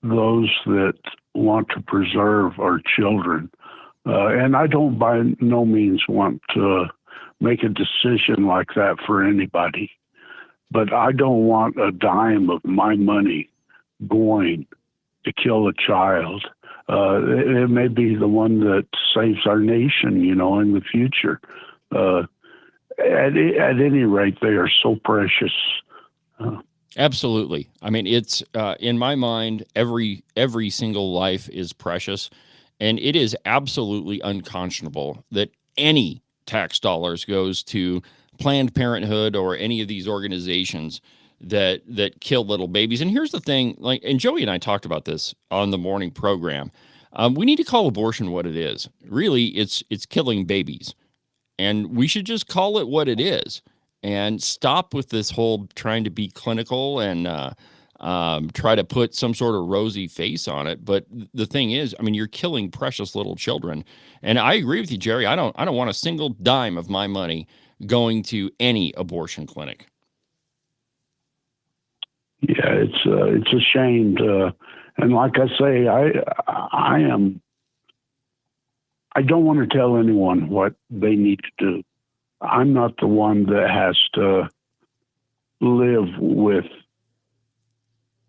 those that want to preserve our children. And I don't by no means want to make a decision like that for anybody. But I don't want a dime of my money going to kill a child. It may be the one that saves our nation, in the future. At any rate, they are so precious. Absolutely. I mean, it's in my mind, every single life is precious, and it is absolutely unconscionable that any tax dollars goes to Planned Parenthood or any of these organizations that kill little babies. And here's the thing, and Joey and I talked about this on the morning program. We need to call abortion what it is. Really, it's killing babies, and we should just call it what it is and stop with this whole trying to be clinical and try to put some sort of rosy face on it. But the thing is, I mean, you're killing precious little children. And I agree with you, Jerry. I don't want a single dime of my money going to any abortion clinic. Yeah, it's a shame and like I say, I don't want to tell anyone what they need to do. I'm not the one that has to live with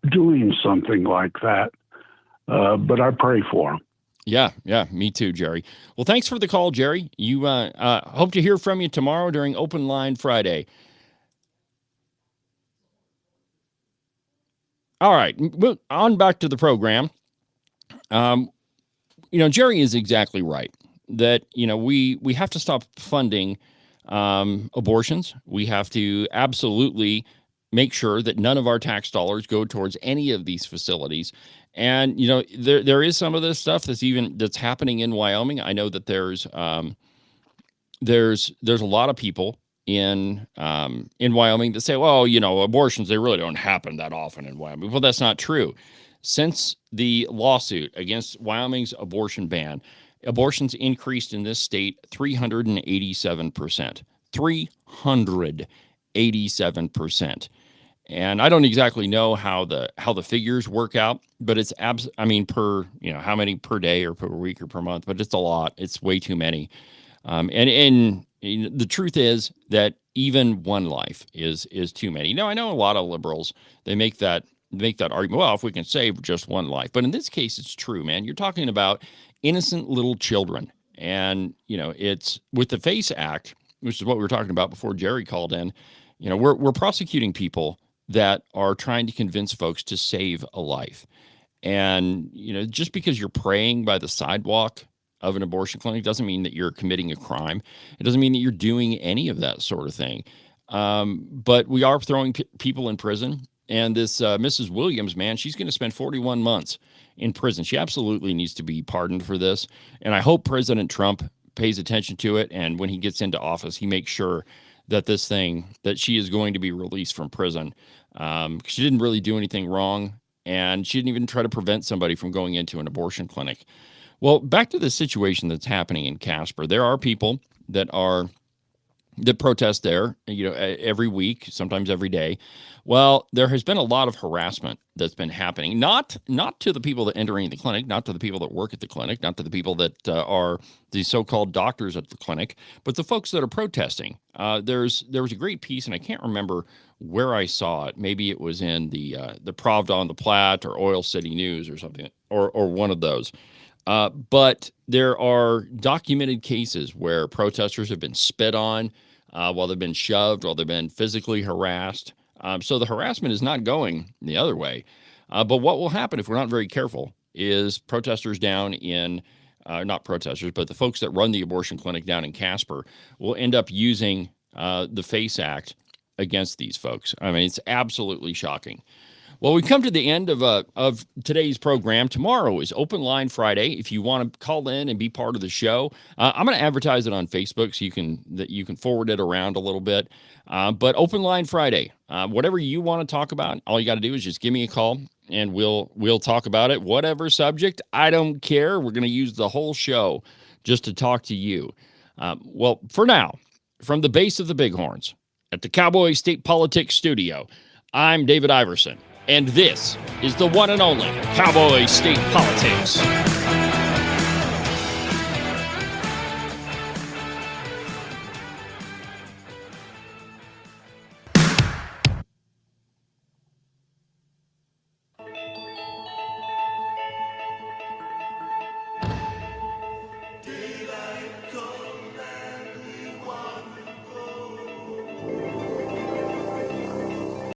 doing something like that, but I pray for them. Yeah, me too, Jerry. Well, thanks for the call, Jerry. You hope to hear from you tomorrow during Open Line Friday. All right, on back to the program. Jerry is exactly right that, we have to stop funding abortions. We have to absolutely make sure that none of our tax dollars go towards any of these facilities. And, there is some of this stuff that's happening in Wyoming. I know that there's a lot of people in Wyoming that say, well, abortions, they really don't happen that often in Wyoming. Well, that's not true. Since the lawsuit against Wyoming's abortion ban, abortions increased in this state 387%. 387%. And I don't exactly know how the figures work out, but it's per, how many per day or per week or per month, but it's a lot. It's way too many. And the truth is that even one life is too many. I know a lot of liberals, they make that argument. Well, if we can save just one life, but in this case, it's true, man. You're talking about innocent little children, and it's with the FACE Act, which is what we were talking about before Jerry called in. We're prosecuting people that are trying to convince folks to save a life, and just because you're praying by the sidewalk of an abortion clinic doesn't mean that you're committing a crime. It doesn't mean that you're doing any of that sort of thing. But we are throwing people in prison. And this Mrs. Williams, man, she's going to spend 41 months in prison. She absolutely needs to be pardoned for this. And I hope President Trump pays attention to it. And when he gets into office, he makes sure that that she is going to be released from prison. She didn't really do anything wrong. And she didn't even try to prevent somebody from going into an abortion clinic. Well, back to the situation that's happening in Casper. There are people that protest there, every week, sometimes every day. Well, there has been a lot of harassment that's been happening, not to the people that enter the clinic, not to the people that work at the clinic, not to the people that are the so-called doctors at the clinic, but the folks that are protesting. There was a great piece, and I can't remember where I saw it. Maybe it was in the Pravda on the Platte or Oil City News or something, or one of those. But there are documented cases where protesters have been spit on, while they've been shoved, while they've been physically harassed. So the harassment is not going the other way. But what will happen if we're not very careful is protesters down in, not protesters, but the folks that run the abortion clinic down in Casper will end up using the FACE Act against these folks. I mean, it's absolutely shocking. Well, we've come to the end of today's program. Tomorrow is Open Line Friday. If you want to call in and be part of the show, I'm going to advertise it on Facebook so you can forward it around a little bit. But Open Line Friday, whatever you want to talk about, all you got to do is just give me a call and we'll talk about it. Whatever subject, I don't care. We're going to use the whole show just to talk to you. Well, for now, from the base of the Bighorns at the Cowboy State Politics Studio, I'm David Iverson. And this is the one and only Cowboy State Politics.